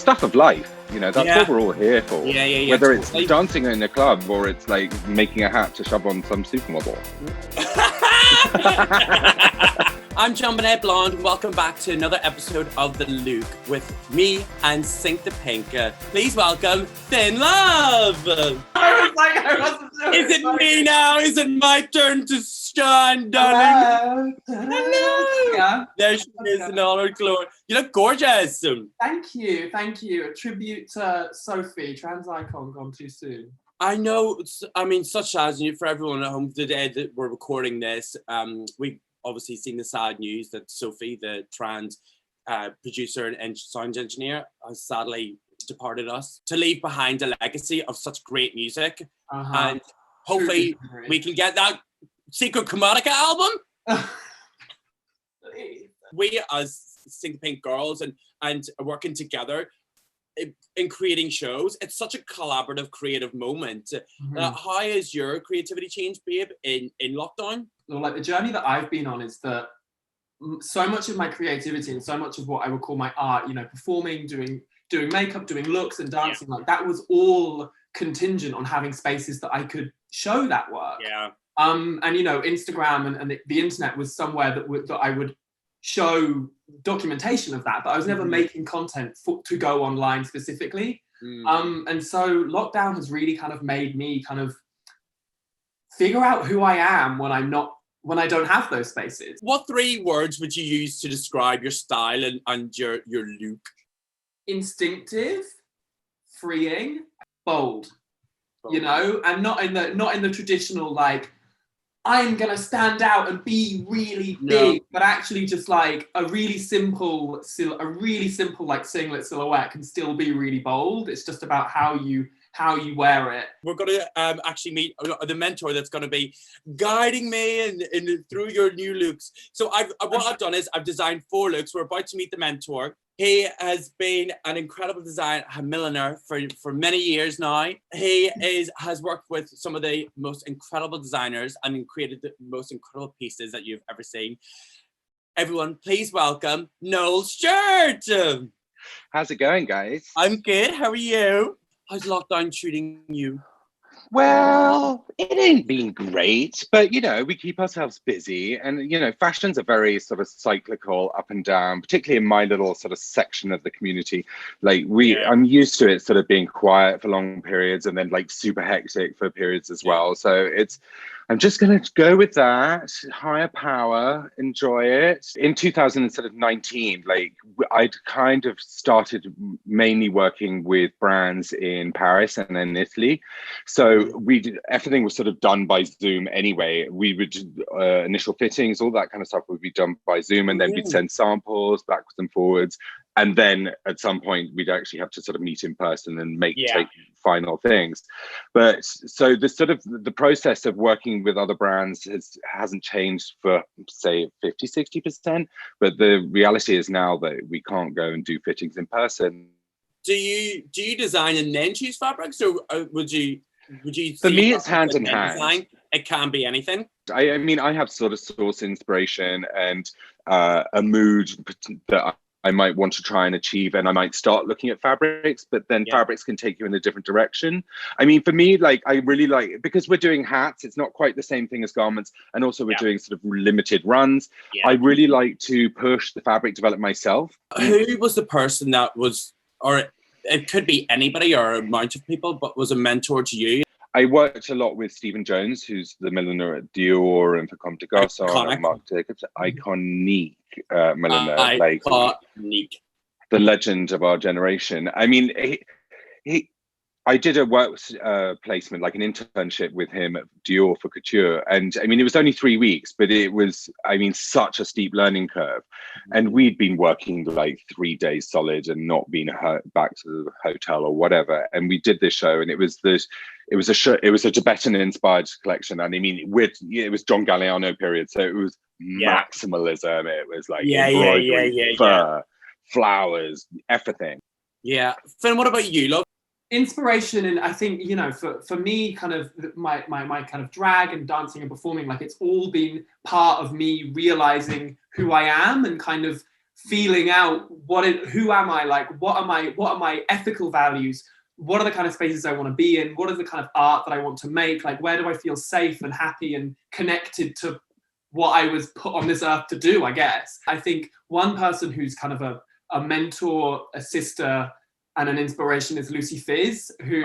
stuff of life. You know, that's what we're all here for. Yeah. Whether it's dancing in a club or it's like making a hat to shove on some supermodel. I'm Jonbenet Blonde. Welcome back to another episode of the LEWK with me and Sink the Pink. Please welcome Thin Love. I wasn't doing Is it me now? Is it my turn to shine, darling? Hello. Yeah. There she is in all her glory. You look gorgeous. Thank you. A tribute to Sophie, trans icon, gone too soon. I know. I mean, such as for everyone at home today that we're recording this. We obviously seen the sad news that Sophie, the trans producer and sound engineer, has sadly departed us to leave behind a legacy of such great music. And hopefully we can get that Secret Commodica album. We as Sink the Pink girls and working together in creating shows, it's such a collaborative, creative moment. How has your creativity changed, babe, in lockdown? Well, like the journey that I've been on is that so much of my creativity and so much of what I would call my art, you know, performing, doing makeup, doing looks and dancing, like that was all contingent on having spaces that I could show that work. And you know, Instagram and the internet was somewhere that I would show documentation of that, but I was never making content to go online specifically. And so lockdown has really kind of made me kind of figure out who I am when I don't have those spaces. What 3 words would you use to describe your style and your look? Instinctive, freeing, bold. You know, and not in the traditional like I'm gonna stand out and be really big, but actually just like a really simple like singlet silhouette can still be really bold. It's just about how you wear it. We're gonna actually meet the mentor that's gonna be guiding me in through your new looks. So what I've done is I've designed 4 looks. We're about to meet the mentor. He has been an incredible designer, a milliner for many years now. He has worked with some of the most incredible designers and created the most incredible pieces that you've ever seen. Everyone, please welcome Noel Stewart. How's it going, guys? I'm good. How are you? How's lockdown treating you? Well, it ain't been great, but, you know, we keep ourselves busy and, you know, fashion's a very sort of cyclical up and down, particularly in my little sort of section of the community. Like I'm used to it sort of being quiet for long periods and then like super hectic for periods as well. So I'm just going to go with that. Higher power, enjoy it. In 2019, like I'd kind of started mainly working with brands in Paris and then Italy. So everything was sort of done by Zoom anyway. We would initial fittings, all that kind of stuff would be done by Zoom, and then we'd send samples backwards and forwards. And then at some point we'd actually have to sort of meet in person and take final things. But so the process of working with other brands hasn't changed for say 50-60%. But the reality is now that we can't go and do fittings in person. Do you design and then choose fabrics, or would you? For me, it's hand in hand. Design? It can be anything. I mean, I have sort of source inspiration and a mood that I might want to try and achieve, and I might start looking at fabrics, but then fabrics can take you in a different direction. I mean, for me, like I really like, because we're doing hats, it's not quite the same thing as garments, and also we're doing sort of limited runs. I really like to push the fabric development myself. Who was the person that was, or it could be anybody or a bunch of people, but was a mentor to you? I worked a lot with Stephen Jones, who's the milliner at Dior and for Comme des Garçons and Marc Jacobs. Iconic milliner, like the legend of our generation. I mean, I did a work placement, like an internship with him at Dior for couture. And I mean, it was only 3 weeks, but it was, I mean, such a steep learning curve. And we'd been working like 3 days solid and not been back to the hotel or whatever. And we did this show, and it was a Tibetan inspired collection. And I mean, it was John Galliano period. So it was maximalism. It was like embroidery, fur, flowers, everything. Yeah. Finn, what about you? Look. Inspiration, and I think, you know, for me, kind of my kind of drag and dancing and performing, like it's all been part of me realizing who I am and kind of feeling out who am I, like what are my ethical values, what are the kind of spaces I want to be in, what are the kind of art that I want to make, like where do I feel safe and happy and connected to what I was put on this earth to do, I guess. I think one person who's kind of a mentor, a sister, and an inspiration is Lucy Fizz, who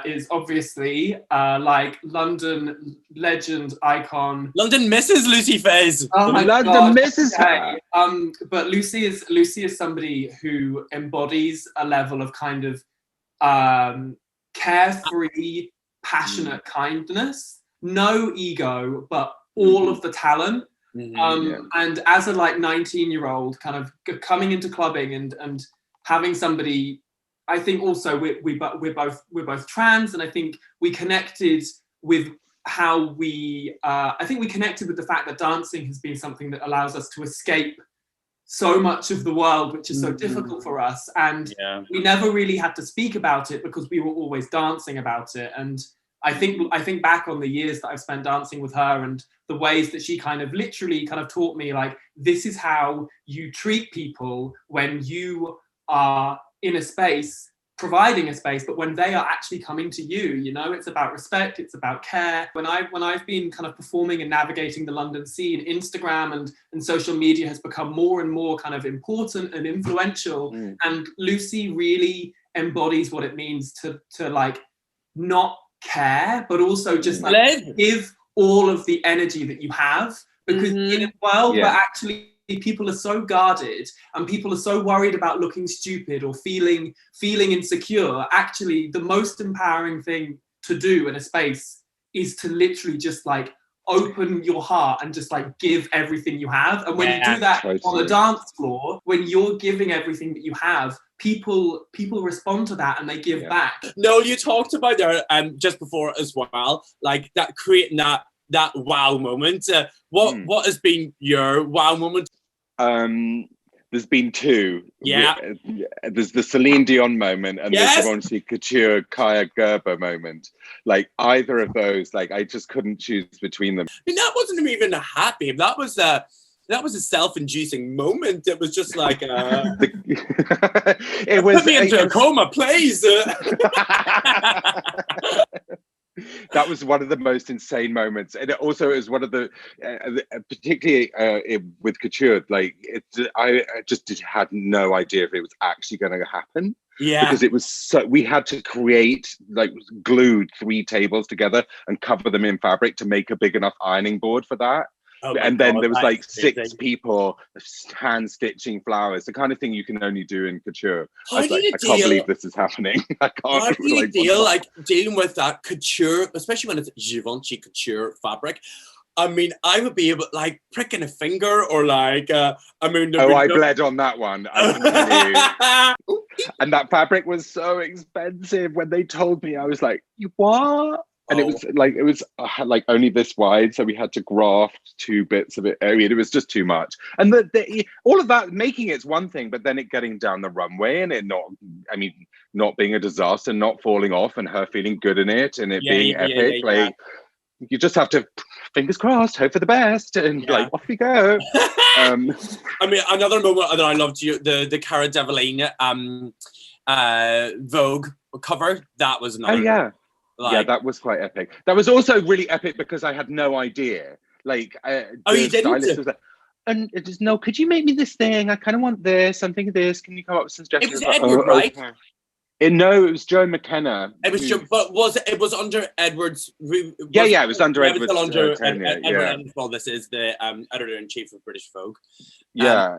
is obviously like London legend, icon. London Mrs. Lucy Fizz. Oh my London God. Mrs. Okay. But Lucy is somebody who embodies a level of kind of carefree, passionate kindness, no ego, but all of the talent. And as a like 19-year-old kind of coming into clubbing and having somebody, I think also we're both trans, and I think we connected with how I think we connected with the fact that dancing has been something that allows us to escape so much of the world, which is so difficult for us, and we never really had to speak about it because we were always dancing about it. And I think back on the years that I've spent dancing with her and the ways that she kind of literally kind of taught me, like, this is how you treat people when you are in a space, providing a space, but when they are actually coming to you, you know, it's about respect, it's about care. When I've been kind of performing and navigating the London scene, Instagram and social media has become more and more kind of important and influential. And Lucy really embodies what it means to like not care, but also just like give all of the energy that you have, because in a world where actually people are so guarded and people are so worried about looking stupid or feeling insecure, actually the most empowering thing to do in a space is to literally just like open your heart and just like give everything you have. And when you do that on the dance floor, when you're giving everything that you have, people respond to that and they give back. No, you talked about there just before as well, like that creating that wow moment. What has been your wow moment? There's been two. Yeah. There's the Celine Dion moment and there's the Monty Couture Kaya Gerber moment. Like either of those, like I just couldn't choose between them. I mean, that wasn't even a happy. That was a self-inducing moment. It was just like it was, put me into a coma, please. That was one of the most insane moments, and it was one of the particularly with Couture, like I just had no idea if it was actually going to happen, because it was so, we had to create, like, glued 3 tables together and cover them in fabric to make a big enough ironing board for that. And then there was like 6 people hand stitching flowers, the kind of thing you can only do in Couture. I was like, I can't believe this is happening. I can't. How do you deal dealing with that Couture, especially when it's Givenchy Couture fabric? I mean, I would be able, like, pricking a finger or like, I bled on that one. I can tell you. And that fabric was so expensive. When they told me, I was like, you what? And it was like only this wide, so we had to graft 2 bits of it. I mean, it was just too much. And all of that, making it's one thing, but then it getting down the runway and it not being a disaster, not falling off, and her feeling good in it, and it being epic. You just have to, fingers crossed, hope for the best, and like off we go. I mean, another moment that I loved, the Cara Delevingne Vogue cover. That was another. That was quite epic. That was also really epic because I had no idea. Like, you didn't? Stylist was like, and it just, no, could you make me this thing? I kind of want this. I'm thinking this. Can you come up with some suggestions? It was Edward, right? Okay. No, it was Joe McKenna. It was it was under Edward's? It was under Edward's. Well, this is the editor-in-chief of British Vogue. Yeah.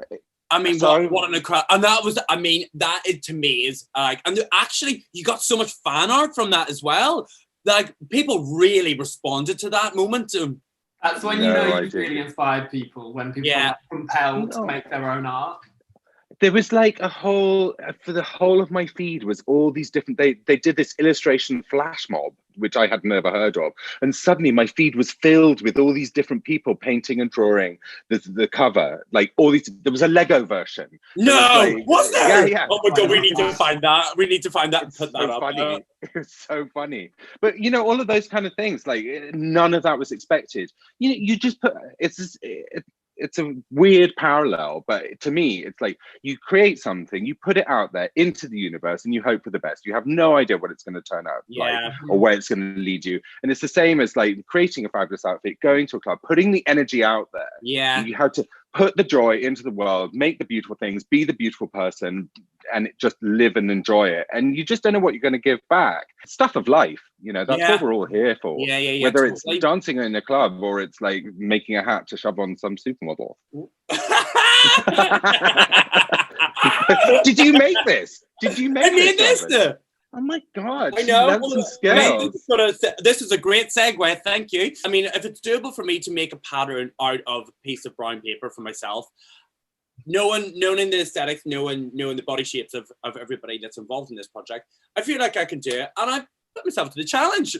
I mean, what an incredible, and that was, I mean, that to me is like, and actually you got so much fan art from that as well. Like, people really responded to that moment. That's when you really inspired people, when people are like compelled to make their own art. There was like for the whole of my feed was all these different, they did this illustration flash mob, which I had never heard of. And suddenly my feed was filled with all these different people painting and drawing the cover, like all these, there was a Lego version. Was there? Yeah. Oh my God, we need to find that. We need to find that and put that up. Funny. It's so funny. But, you know, all of those kind of things, like none of that was expected. You know, you just put, it's a weird parallel, but to me, it's like you create something, you put it out there into the universe, and you hope for the best. You have no idea what it's going to turn out like, or where it's going to lead you. And it's the same as like creating a fabulous outfit, going to a club, putting the energy out there. Yeah. You have to put the joy into the world, make the beautiful things, be the beautiful person, and just live and enjoy it. And you just don't know what you're going to give back. Stuff of life, you know, that's what we're all here for. Whether it's dancing in a club or it's like making a hat to shove on some supermodel. Did you make this? Did you make this? Oh my God. I know. This is a great segue. Thank you. I mean, if it's doable for me to make a pattern out of a piece of brown paper for myself, knowing the aesthetics, knowing the body shapes of everybody that's involved in this project, I feel like I can do it. And I put myself to the challenge.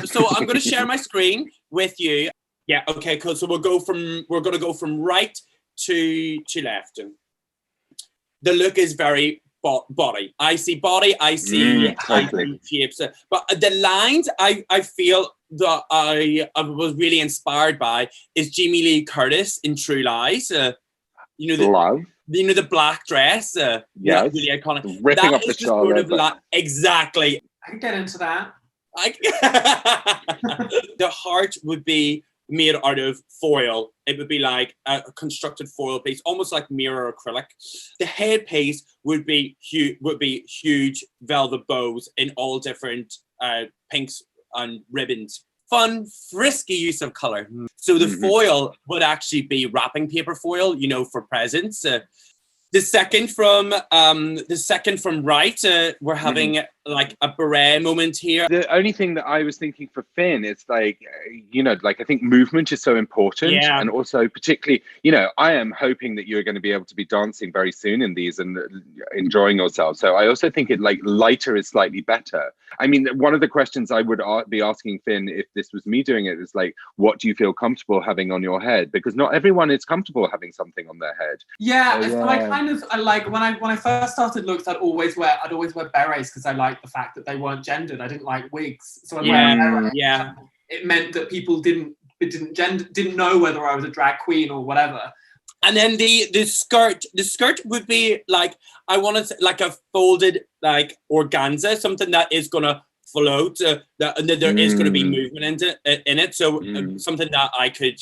So I'm going to share my screen with you. Yeah. Okay, cool. So we're going to go from right to left. The look is very body. I see body, I see shapes. But the lines I feel that I was really inspired by is Jamie Lee Curtis in True Lies. You know, the black dress. Yes. Really iconic. Ripping off the shoulder. Exactly. I can get into that. The heart would be made out of foil. It would be like a constructed foil piece, almost like mirror acrylic. The headpiece would be huge velvet bows in all different pinks and ribbons. Fun, frisky use of color. So the foil would actually be wrapping paper foil, you know, for presents. The second from right, we're having like a beret moment here. The only thing that I was thinking for Finn is like, you know, like I think movement is so important. Yeah. And also particularly, you know, I am hoping that you're going to be able to be dancing very soon in these and enjoying yourself. So I also think it like lighter is slightly better. I mean, one of the questions I would be asking Finn if this was me doing it is like, what do you feel comfortable having on your head? Because not everyone is comfortable having something on their head. Yeah, so I like when I first started looks, I'd always wear berets because I liked the fact that they weren't gendered. I didn't like wigs, so I'd wear berets. Yeah, it meant that people didn't know whether I was a drag queen or whatever. And then the skirt would be like, I wanted like a folded like organza, something that is gonna float, that there is gonna be movement in it. So something that I could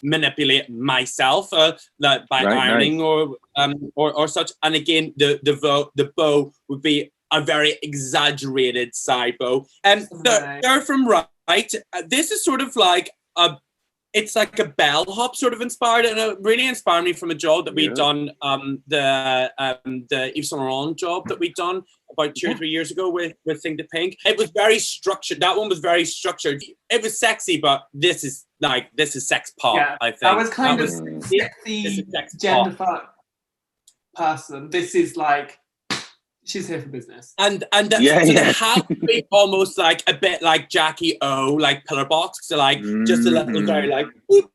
manipulate myself, like by ironing or such. And again, the bow would be a very exaggerated side bow. And they're from right. This is sort of like it's like a bellhop sort of inspired, and it really inspired me from a job that we'd done, the Yves Saint Laurent job that we'd done about 2 or 3 years ago with Sing the Pink. It was very structured. That one was very structured. It was sexy, but this is sex pop. Yeah, I think that was kind of sexy gender fuck person. This is like, she's here for business. And the hat would be almost like a bit like Jackie O, like pillar box, so like just a little very like whoop.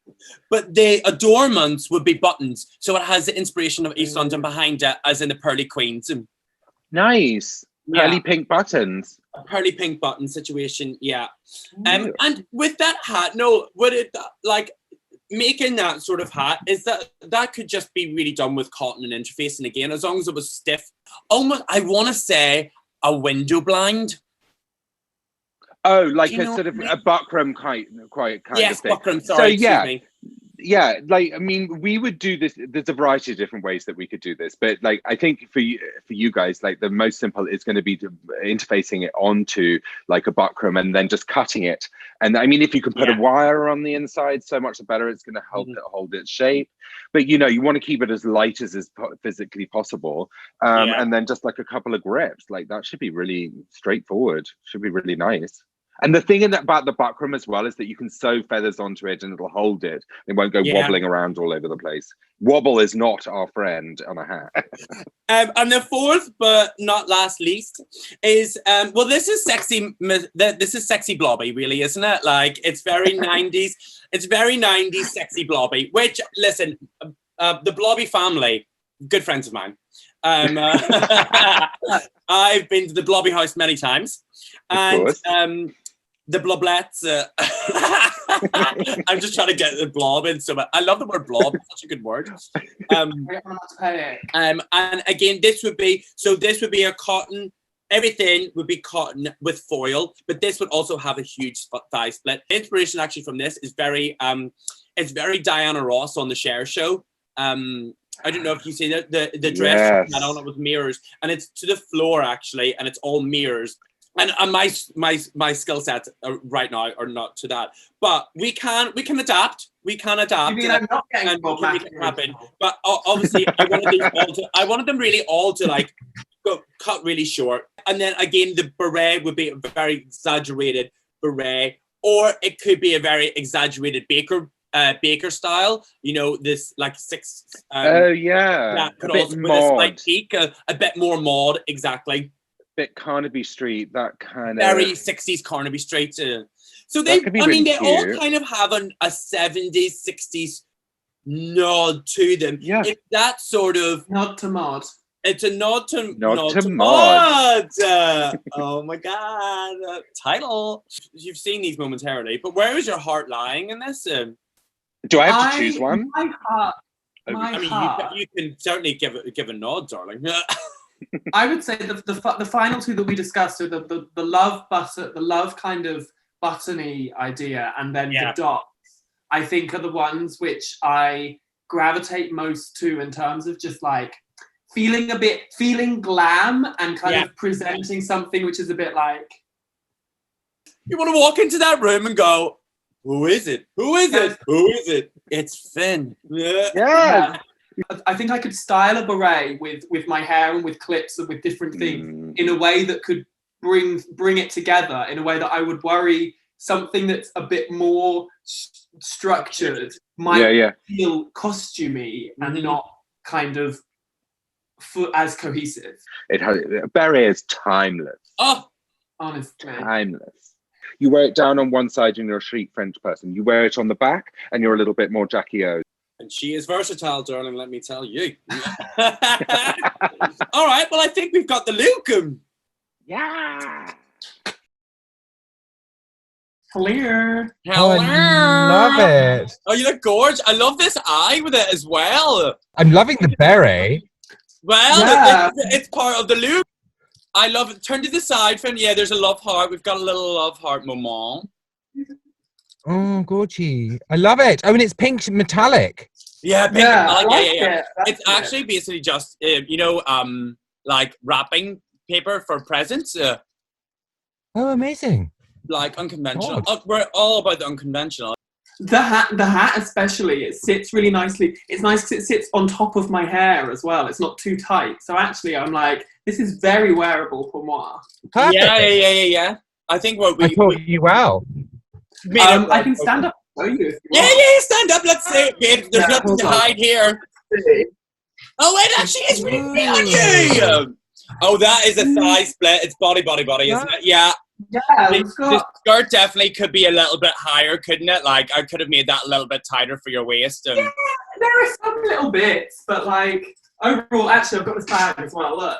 But the adornments would be buttons, so it has the inspiration of East London behind it, as in the Pearly Queens. Nice. Pearly pink buttons. A pearly pink button situation, yeah. And with that hat, no, would it like making that sort of hat is that could just be really done with cotton and interfacing again, as long as it was stiff. Almost, I want to say a window blind. Oh, like a sort of a buckram kind of thing. Yes, buckram. Sorry, excuse me. Yeah, like I mean, we would do this. There's a variety of different ways that we could do this, but like I think for you guys, like the most simple is going to be interfacing it onto like a buckram and then just cutting it. And I mean, if you can put a wire on the inside, so much the better. It's going to help it hold its shape. But you know, you want to keep it as light as physically possible, and then just like a couple of grips, like that should be really straightforward. Should be really nice. And the thing about the buckram as well is that you can sew feathers onto it and it'll hold it. It won't go wobbling around all over the place. Wobble is not our friend on a hat. And the fourth, but not last least, is well, this is sexy. This is sexy blobby, really, isn't it? Like it's very 90s. It's very 90s sexy blobby. Which, listen, the Blobby family, good friends of mine. I've been to the Blobby house many times, and the Bloblets. I'm just trying to get the blob in. So I love the word blob. It's such a good word. And again, this would be a cotton. Everything would be cotton with foil, but this would also have a huge thigh split. The inspiration actually from this is very Diana Ross on the Cher Show. I don't know if you see the dress Yes. she had on it with mirrors, and it's to the floor actually, and it's all mirrors. And my skill sets right now are not to that, but we can adapt. We can adapt. You mean I'm not getting and we can make it happen. mathematical? But obviously, I wanted them really all to like go cut really short, and then again the beret would be a very exaggerated beret, or it could be a very exaggerated Baker style, you know, this like six. Oh yeah, That could a bit also with a slight mod, peak, a bit more mod, exactly. bit Carnaby Street, that kind Very of 60s Carnaby Street. So That could be really they all cute. kind of have a 70s, 60s nod to them. Yeah. It's that sort of. Nod to mod. It's a nod to mod. mod. Oh my god, title. You've seen these momentarily, but where is your heart lying in this? Do I have to choose one? My heart. I mean, you can certainly give a nod, darling. I would say the final two that we discussed are the love kind of buttony idea, and then the dots, I think, are the ones which I gravitate most to in terms of just like feeling glam and kind of presenting something which is a bit like. You want to walk into that room and go, who is it? Who is it? Who is it? It's Finn. Yeah. I think I could style a beret with my hair and with clips and with different things in a way that could bring it together in a way that I would worry something that's a bit more structured might feel costumey and not kind of as cohesive. Beret is timeless. Oh, honestly, timeless. You wear it down on one side and you're a chic French person. You wear it on the back and you're a little bit more Jackie O. And she is versatile, darling, let me tell you. All right, well, I think we've got the LEWK. Yeah. Clear. Oh, I love it. Oh, you look gorgeous. I love this eye with it as well. I'm loving the beret. Well, it's part of the LEWK. I love it. Turn to the side, Finn. Yeah, there's a love heart. We've got a little love heart moment. Oh, gorgy. I love it. Oh, and it's pink metallic. Yeah, pink metallic. Yeah. It's actually basically just, like wrapping paper for presents. Oh, amazing. Like unconventional. We're all about the unconventional. The hat especially, it sits really nicely. It's nice because it sits on top of my hair as well. It's not too tight. So actually, I'm like, this is very wearable pour moi. Perfect. Yeah. I think I taught you well. I can stand up and show you if you want. Yeah, stand up. Let's see it, babe. There's nothing to hide here. Oh, it actually is really big on you. Oh, that is a thigh split. It's body, isn't it? Yeah. Yeah, the skirt definitely could be a little bit higher, couldn't it? Like, I could have made that a little bit tighter for your waist. And... Yeah, there are some little bits, but like, overall, actually, I've got this bag as well, look.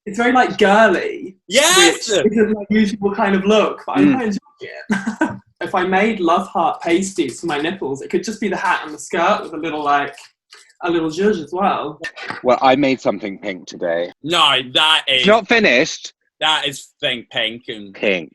It's very, like, girly. Yes! Which isn't my usual kind of look, but I enjoy it. If I made love heart pasties for my nipples, it could just be the hat and the skirt with a little zhuzh as well. Well, I made something pink today. No, that is... It's not finished. That is pink. And Pink.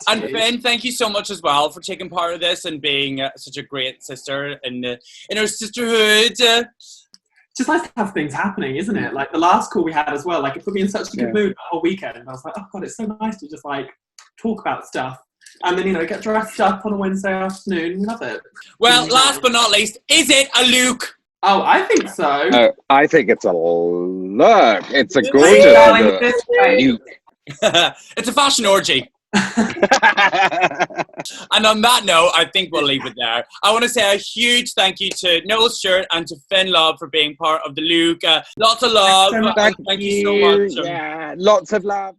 And Ben, thank you so much as well for taking part of this and being such a great sister in our sisterhood. Just nice to have things happening, isn't it? Like the last call we had as well, like it put me in such a good mood the whole weekend. And I was like, oh God, it's so nice to just like talk about stuff. And then, get dressed up on a Wednesday afternoon. Love it. Well, last but not least, is it a LEWK? Oh, I think so. I think it's a look. It's a gorgeous LEWK. It's a fashion orgy. And on that note, I think we'll leave it there. I want to say a huge thank you to Noel Stewart and to Finn Love for being part of the LEWK. Lots of love. Thank you so much. Yeah, lots of love.